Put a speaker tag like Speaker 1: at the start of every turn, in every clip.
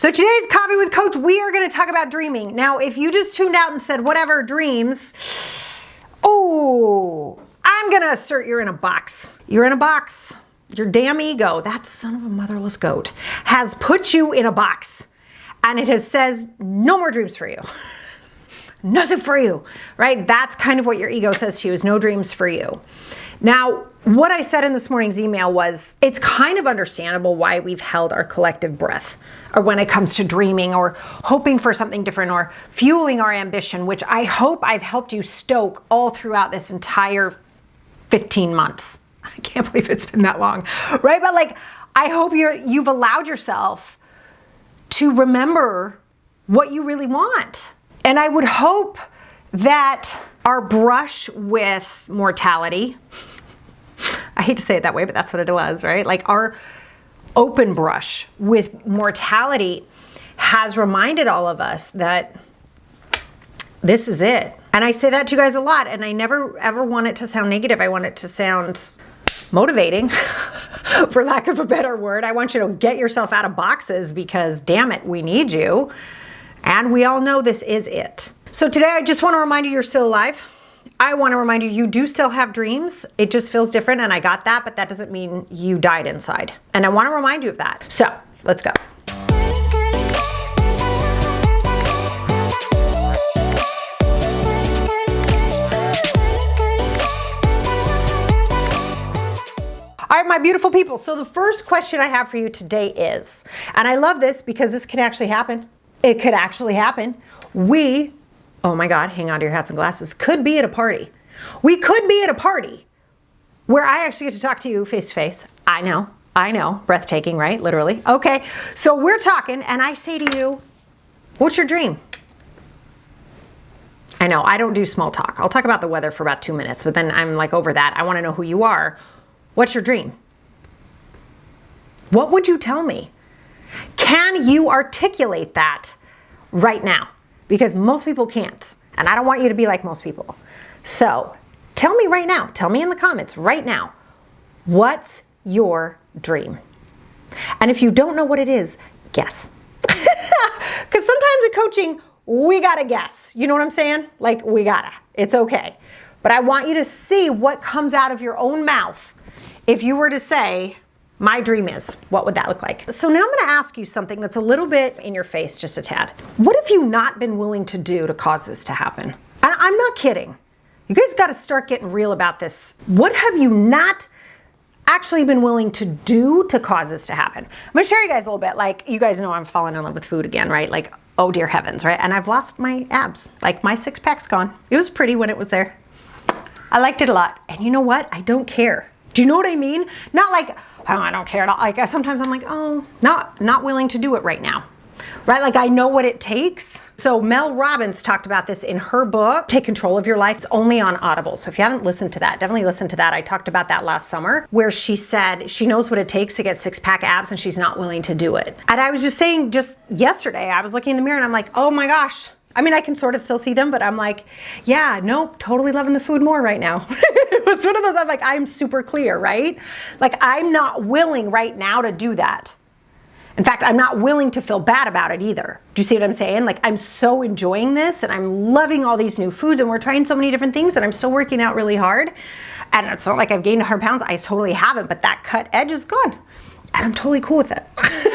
Speaker 1: So today's Coffee with Coach, we are going to talk about dreaming. Now, if you just tuned out and said, whatever, dreams, oh, I'm going to assert you're in a box. You're in a box. Your damn ego, that son of a motherless goat, has put you in a box. And it has says, no more dreams for you. Nothing for you, right? That's kind of what your ego says to you, is no dreams for you. Now, what I said in this morning's email was, it's kind of understandable why we've held our collective breath, or when it comes to dreaming or hoping for something different or fueling our ambition, which I hope I've helped you stoke all throughout this entire 15 months. I can't believe it's been that long, right? But like, I hope you've allowed yourself to remember what you really want. And I would hope that our brush with mortality, I hate to say it that way, but that's what it was, right? Like our open brush with mortality has reminded all of us that this is it. And I say that to you guys a lot, and I never ever want it to sound negative. I want it to sound motivating, for lack of a better word. I want you to get yourself out of boxes because, damn it, we need you. And we all know this is it. So today I just want to remind you you're still alive. I want to remind you you do still have dreams. It just feels different, and I got that, but that doesn't mean you died inside. And I want to remind you of that. So let's go. All right, my beautiful people. So the first question I have for you today is, and I love this because this can actually happen. It could actually happen. Oh my God, hang on to your hats and glasses, could be at a party. We could be at a party where I actually get to talk to you face to face. I know, breathtaking, right? Literally. Okay, so we're talking and I say to you, what's your dream? I know, I don't do small talk. I'll talk about the weather for about 2 minutes, but then I'm like over that. I want to know who you are. What's your dream? What would you tell me? Can you articulate that right now? Because most people can't. And I don't want you to be like most people. So tell me right now, tell me in the comments right now, what's your dream? And if you don't know what it is, guess. Because sometimes in coaching, we gotta guess. You know what I'm saying? Like, we gotta. It's okay. But I want you to see what comes out of your own mouth. If you were to say, my dream is, what would that look like? So now I'm going to ask you something that's a little bit in your face, just a tad. What have you not been willing to do to cause this to happen? And I'm not kidding. You guys got to start getting real about this. What have you not actually been willing to do to cause this to happen? I'm going to share you guys a little bit. Like, you guys know I'm falling in love with food again, right? Like, oh dear heavens, right? And I've lost my abs. Like, my six-pack's gone. It was pretty when it was there. I liked it a lot. And you know what? I don't care. Do you know what I mean? Not like, oh, I don't care at all. Like, sometimes I'm like, oh, not willing to do it right now. Right? Like, I know what it takes. So Mel Robbins talked about this in her book, Take Control of Your Life. It's only on Audible. So if you haven't listened to that, definitely listen to that. I talked about that last summer, where she said she knows what it takes to get six-pack abs and she's not willing to do it. And I was just saying, just yesterday, I was looking in the mirror and I'm like, oh my gosh. I mean, I can sort of still see them, but I'm like, yeah, nope, totally loving the food more right now. It's one of those, I'm like, I'm super clear, right? Like, I'm not willing right now to do that. In fact, I'm not willing to feel bad about it either. Do you see what I'm saying? Like, I'm so enjoying this and I'm loving all these new foods and we're trying so many different things and I'm still working out really hard. And it's not like I've gained 100 pounds. I totally haven't, but that cut edge is gone. And I'm totally cool with it.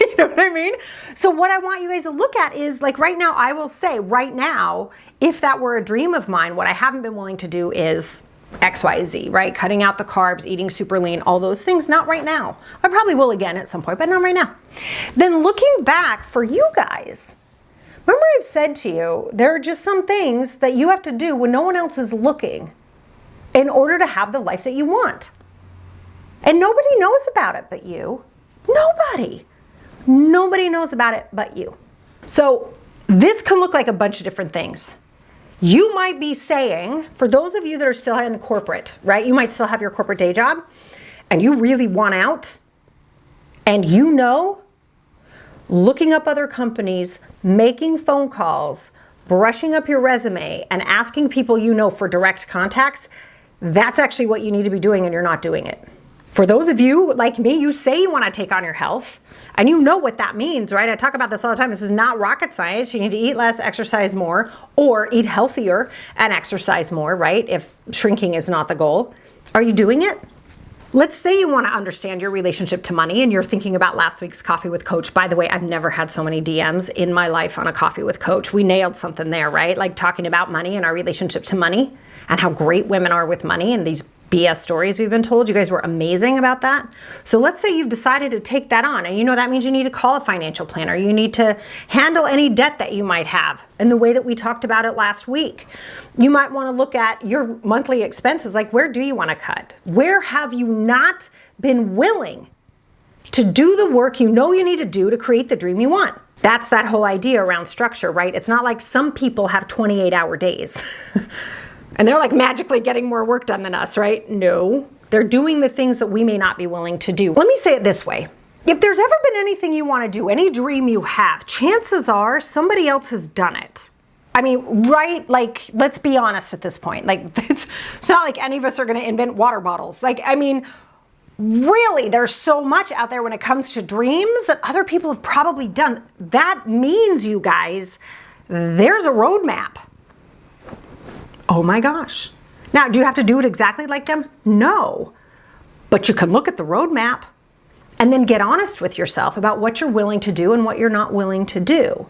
Speaker 1: You know what I mean? So what I want you guys to look at is, like, right now, I will say right now, if that were a dream of mine, what I haven't been willing to do is XYZ, right? Cutting out the carbs, eating super lean, all those things. Not right now. I probably will again at some point, but not right now. Then looking back for you guys, remember I've said to you, there are just some things that you have to do when no one else is looking in order to have the life that you want. And nobody knows about it but you. Nobody knows about it but you. So this can look like a bunch of different things. You might be saying, for those of you that are still in corporate, right? You might still have your corporate day job and you really want out, and you know, looking up other companies, making phone calls, brushing up your resume and asking people you know for direct contacts, that's actually what you need to be doing and you're not doing it. For those of you like me, you say you want to take on your health and you know what that means, right? I talk about this all the time. This is not rocket science. You need to eat less, exercise more, or eat healthier and exercise more, right? If shrinking is not the goal. Are you doing it? Let's say you want to understand your relationship to money and you're thinking about last week's Coffee with Coach. By the way, I've never had so many DMs in my life on a Coffee with Coach. We nailed something there, right? Like talking about money and our relationship to money and how great women are with money and these BS stories we've been told. You guys were amazing about that. So let's say you've decided to take that on, and you know that means you need to call a financial planner. You need to handle any debt that you might have in the way that we talked about it last week. You might want to look at your monthly expenses, like where do you want to cut? Where have you not been willing to do the work you know you need to do to create the dream you want? That's that whole idea around structure, right? It's not like some people have 28-hour days. And they're like magically getting more work done than us, right? No, they're doing the things that we may not be willing to do. Let me say it this way. If there's ever been anything you want to do, any dream you have, chances are somebody else has done it. I mean, right? Like, let's be honest at this point. Like, it's not like any of us are going to invent water bottles. Like, I mean, really, there's so much out there when it comes to dreams that other people have probably done. That means, you guys, there's a roadmap. Oh my gosh. Now, do you have to do it exactly like them? No. But you can look at the roadmap and then get honest with yourself about what you're willing to do and what you're not willing to do.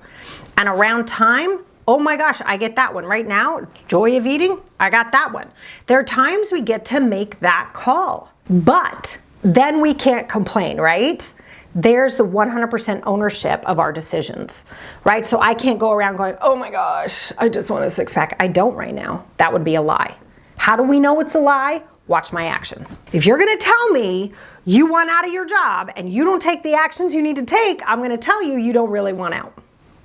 Speaker 1: And around time, oh my gosh, I get that one. Right now, joy of eating, I got that one. There are times we get to make that call, but then we can't complain, right? There's the 100% ownership of our decisions, right? So I can't go around going, oh my gosh, I just want a six pack. I don't right now. That would be a lie. How do we know it's a lie? Watch my actions. If you're gonna tell me you want out of your job and you don't take the actions you need to take, I'm gonna tell you you don't really want out.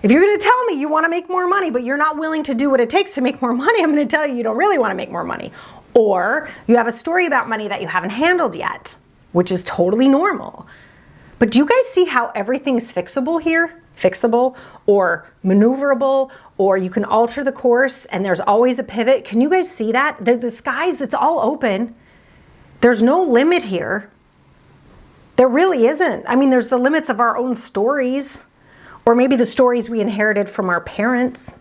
Speaker 1: If you're gonna tell me you wanna make more money, but you're not willing to do what it takes to make more money, I'm gonna tell you you don't really wanna make more money. Or you have a story about money that you haven't handled yet, which is totally normal. But do you guys see how everything's fixable here? Fixable or maneuverable, or you can alter the course and there's always a pivot. Can you guys see that? The skies, it's all open. There's no limit here. There really isn't. I mean, there's the limits of our own stories, or maybe the stories we inherited from our parents.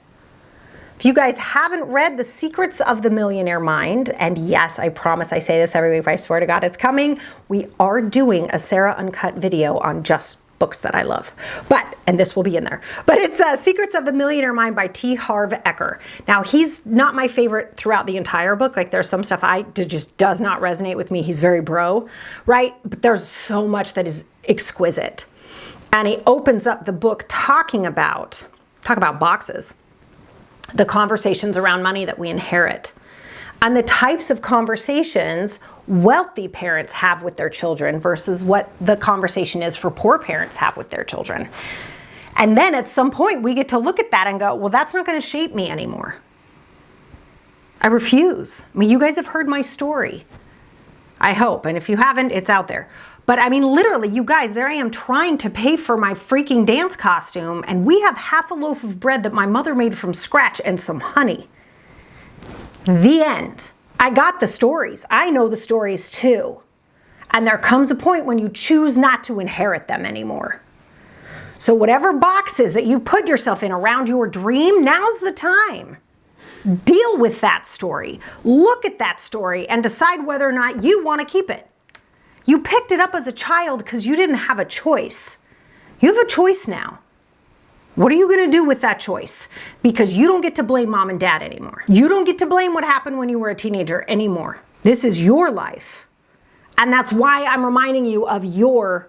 Speaker 1: If you guys haven't read The Secrets of the Millionaire Mind, and yes, I promise I say this every week, but I swear to God it's coming, we are doing a Sarah Uncut video on just books that I love. And this will be in there. But it's Secrets of the Millionaire Mind by T. Harv Eker. Now, he's not my favorite throughout the entire book. Like, there's some stuff just does not resonate with me. He's very bro, right? But there's so much that is exquisite. And he opens up the book talk about boxes. The conversations around money that we inherit, and the types of conversations wealthy parents have with their children versus what the conversation is for poor parents have with their children. And then at some point we get to look at that and go, well, that's not going to shape me anymore. I refuse. I mean, you guys have heard my story, I hope. And if you haven't, it's out there. But I mean, literally, you guys, there I am trying to pay for my freaking dance costume, and we have half a loaf of bread that my mother made from scratch and some honey. The end. I got the stories. I know the stories too. And there comes a point when you choose not to inherit them anymore. So whatever boxes that you've put yourself in around your dream, now's the time. Deal with that story. Look at that story and decide whether or not you want to keep it. You picked it up as a child because you didn't have a choice. You have a choice now. What are you going to do with that choice? Because you don't get to blame mom and dad anymore. You don't get to blame what happened when you were a teenager anymore. This is your life. And that's why I'm reminding you of your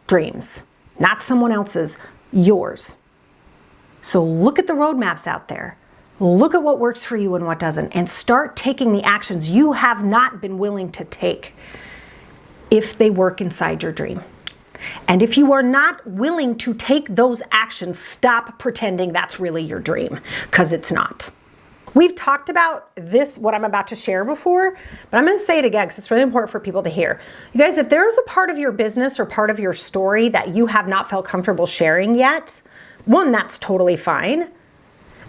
Speaker 1: dreams, not someone else's, yours. So look at the roadmaps out there. Look at what works for you and what doesn't, and start taking the actions you have not been willing to take if they work inside your dream. And if you are not willing to take those actions, stop pretending that's really your dream, because it's not. We've talked about this, what I'm about to share before, but I'm going to say it again because it's really important for people to hear. You guys, if there's a part of your business or part of your story that you have not felt comfortable sharing yet, one, that's totally fine.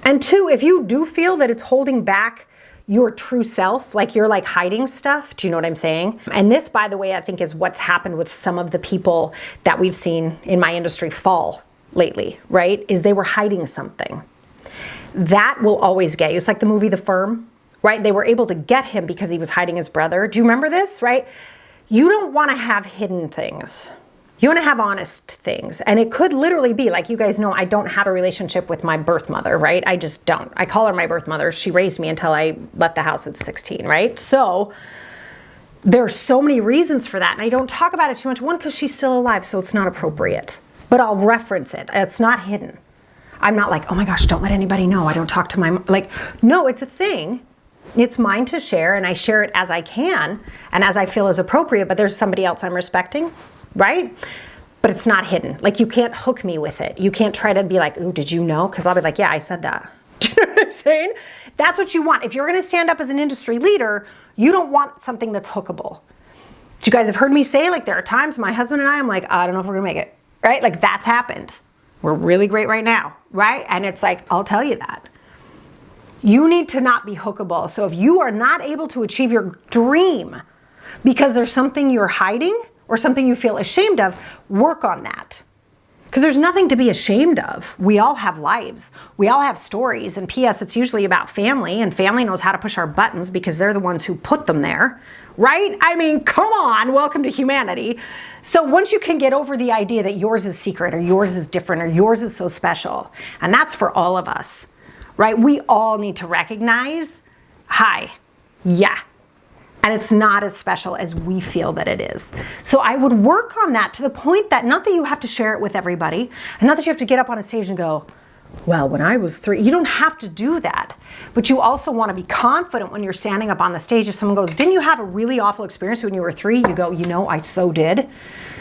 Speaker 1: And two, if you do feel that it's holding back your true self, like you're like hiding stuff. Do you know what I'm saying? And this, by the way, I think is what's happened with some of the people that we've seen in my industry fall lately, right? Is they were hiding something. That will always get you. It's like the movie The Firm, right? They were able to get him because he was hiding his brother. Do you remember this, right? You don't want to have hidden things. You want to have honest things. And it could literally be, like you guys know, I don't have a relationship with my birth mother, right? I just don't. I call her my birth mother. She raised me until I left the house at 16, right? So there's so many reasons for that. And I don't talk about it too much. One, because she's still alive, so it's not appropriate. But I'll reference it. It's not hidden. I'm not like, oh my gosh, don't let anybody know. I don't talk to my mom. Like, no, it's a thing. It's mine to share, and I share it as I can and as I feel is appropriate, but there's somebody else I'm respecting, right? But it's not hidden. Like, you can't hook me with it. You can't try to be like, ooh, did you know? Because I'll be like, yeah, I said that. Do you know what I'm saying? That's what you want. If you're going to stand up as an industry leader, you don't want something that's hookable. You guys have heard me say, like, there are times my husband and I'm like, I don't know if we're going to make it, right? Like, that's happened. We're really great right now, right? And it's like, I'll tell you that. You need to not be hookable. So if you are not able to achieve your dream because there's something you're hiding or something you feel ashamed of, work on that. Because there's nothing to be ashamed of. We all have lives. We all have stories. And P.S., it's usually about family, and family knows how to push our buttons because they're the ones who put them there, right? I mean, come on, welcome to humanity. So once you can get over the idea that yours is secret or yours is different or yours is so special, and that's for all of us, right? We all need to recognize, hi, yeah. And it's not as special as we feel that it is. So I would work on that to the point that not that you have to share it with everybody, and not that you have to get up on a stage and go, well, when I was 3, you don't have to do that. But you also want to be confident when you're standing up on the stage. If someone goes, didn't you have a really awful experience when you were 3? You go, you know, I so did.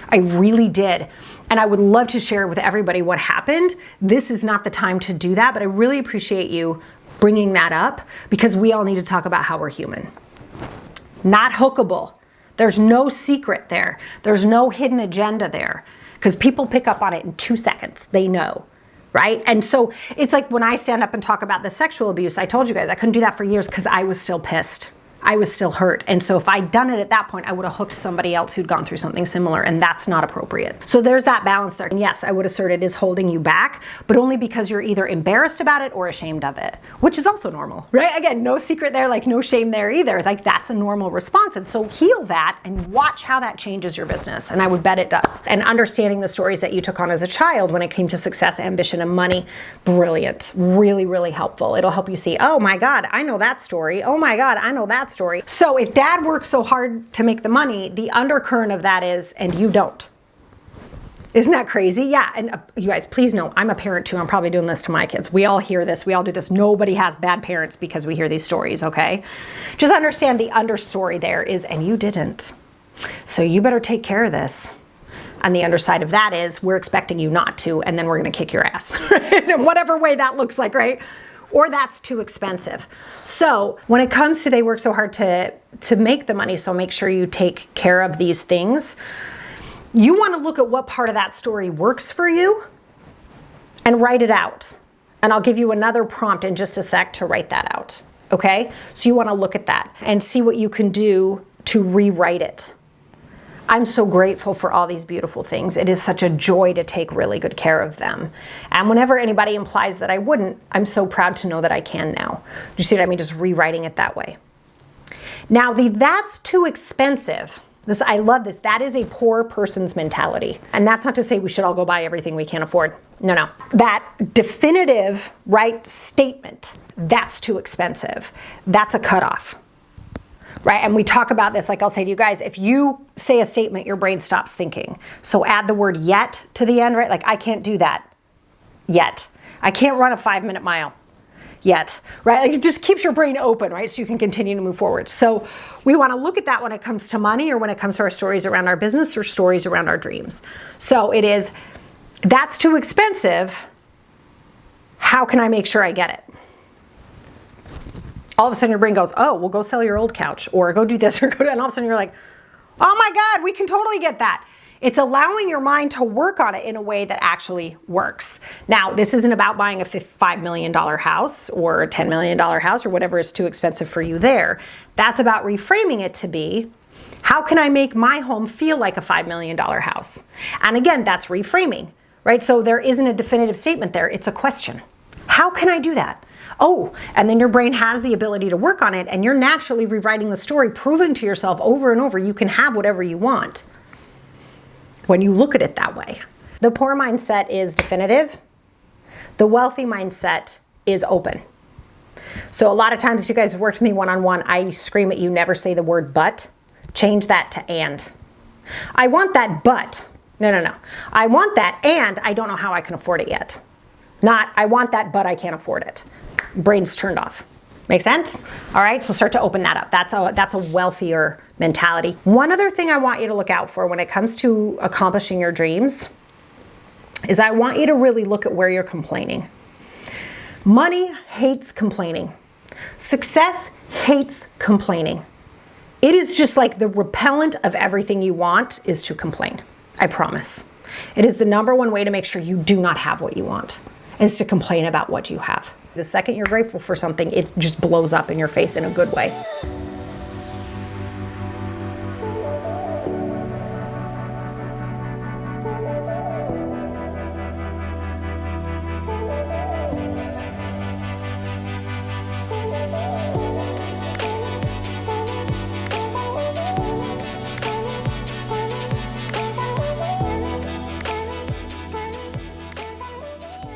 Speaker 1: I really did. And I would love to share with everybody what happened. This is not the time to do that, but I really appreciate you bringing that up because we all need to talk about how we're human. Not hookable. There's no secret there. There's no hidden agenda there because people pick up on it in 2 seconds. They know, right? And so it's like when I stand up and talk about the sexual abuse, I told you guys I couldn't do that for years because I was still pissed. I was still hurt. And so if I'd done it at that point, I would have hooked somebody else who'd gone through something similar, and that's not appropriate. So there's that balance there. And yes, I would assert it is holding you back, but only because you're either embarrassed about it or ashamed of it, which is also normal, right? Again, no secret there, like no shame there either. Like that's a normal response. And so heal that and watch how that changes your business. And I would bet it does. And understanding the stories that you took on as a child when it came to success, ambition, and money, brilliant. Really, really helpful. It'll help you see, oh my God, I know that story. Oh my God, I know that story. So if dad works so hard to make the money, the undercurrent of that is, and you don't. Isn't that crazy? Yeah. And you guys, please know, I'm a parent too. I'm probably doing this to my kids. We all hear this. We all do this. Nobody has bad parents because we hear these stories, okay? Just understand the understory there is, and you didn't. So you better take care of this. And the underside of that is we're expecting you not to, and then we're going to kick your ass. In whatever way that looks like, right? Or that's too expensive. So when it comes to they work so hard to make the money, so make sure you take care of these things. You want to look at what part of that story works for you and write it out. And I'll give you another prompt in just a sec to write that out. Okay? So you want to look at that and see what you can do to rewrite it. I'm so grateful for all these beautiful things. It is such a joy to take really good care of them. And whenever anybody implies that I wouldn't, I'm so proud to know that I can now. You see what I mean? Just rewriting it that way. Now, that's too expensive. I love this. That is a poor person's mentality. And that's not to say we should all go buy everything we can't afford. No, no. That definitive, right, statement, that's too expensive. That's a cutoff. Right? And we talk about this, like I'll say to you guys, if you say a statement, your brain stops thinking. So add the word yet to the end, right? Like I can't do that yet. I can't run a 5-minute mile yet, right? Like it just keeps your brain open, right? So you can continue to move forward. So we want to look at that when it comes to money or when it comes to our stories around our business or stories around our dreams. So it is, that's too expensive. How can I make sure I get it? All of a sudden your brain goes, oh, well, go sell your old couch or go do this or go do that. And all of a sudden you're like, oh my God, we can totally get that. It's allowing your mind to work on it in a way that actually works. Now, this isn't about buying a $5 million house or a $10 million house or whatever is too expensive for you there. That's about reframing it to be, how can I make my home feel like a $5 million house? And again, that's reframing, right? So there isn't a definitive statement there. It's a question. How can I do that? Oh, and then your brain has the ability to work on it, and you're naturally rewriting the story, proving to yourself over and over you can have whatever you want when you look at it that way. The poor mindset is definitive. The wealthy mindset is open. So a lot of times, if you guys have worked with me one-on-one, I scream at you, never say the word but. Change that to and. I want that, but. No. I want that, and I don't know how I can afford it yet. Not, I want that, but I can't afford it. Brain's turned off. Make sense? All right, so start to open that up. That's a wealthier mentality. One other thing I want you to look out for when it comes to accomplishing your dreams is I want you to really look at where you're complaining. Money hates complaining. Success hates complaining. It is just like the repellent of everything you want is to complain. I promise. It is the number one way to make sure you do not have what you want, is to complain about what you have. The second you're grateful for something, it just blows up in your face in a good way.